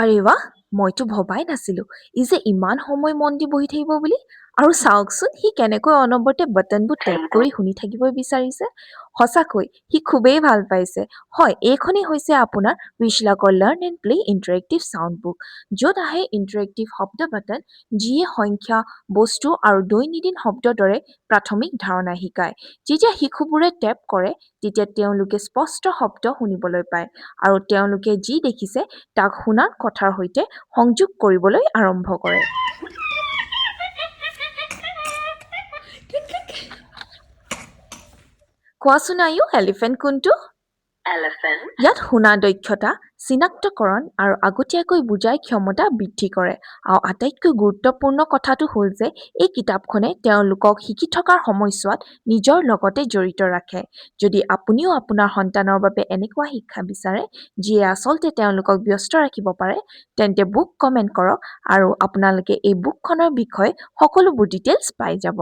আৰে বাহ, মইতো ভবাই নাছিলো ই যে ইমান সময় মন দি বহি থাকিব বুলি। আৰু চাওকচোন সি কেনেকৈ অনবৰতে বাটনবোৰ টেপ কৰি শুনি থাকিব বিচাৰিছে। সঁচাকৈ সি খুবেই ভাল পাইছে। হয়, এইখনেই হৈছে আপোনাৰ ৰিচলাকৰ learn and play interactive sound book, য'ত আহে ইণ্টাৰেক্টিভ শব্দ বাটন যিয়ে সংখ্যা, বস্তু আৰু দৈনন্দিন শব্দৰ দৰে প্ৰাথমিক ধাৰণা শিকায়। যেতিয়া শিশুবোৰে টেপ কৰে তেতিয়া তেওঁলোকে স্পষ্ট শব্দ শুনিবলৈ পায় আৰু তেওঁলোকে যি দেখিছে তাক শুনাৰ কথাৰ সৈতে সংযোগ কৰিবলৈ আৰম্ভ কৰে। কোৱাচোন আয়ু, এলিফেণ্ট কোনটো? Elephant. ইয়াত শুনা দক্ষতা, চিনাক্তকৰণ আৰু আগতীয়াকৈ বুজাৰ ক্ষমতা বৃদ্ধি কৰে। আৰু আটাইতকৈ গুৰুত্বপূৰ্ণ কথাটো হ'ল যে এই কিতাপখনে তেওঁলোকক শিকি থকাৰ সময়ছোৱাত নিজৰ লগতে জড়িত ৰাখে। যদি আপুনিও আপোনাৰ সন্তানৰ বাবে এনেকুৱা শিক্ষা বিচাৰে যিয়ে আচলতে তেওঁলোকক ব্যস্ত ৰাখিব পাৰে, তেন্তে বুক কমেণ্ট কৰক আৰু আপোনালোকে এই বুকখনৰ বিষয়ে সকলোবোৰ ডিটেইলছ পাই যাব।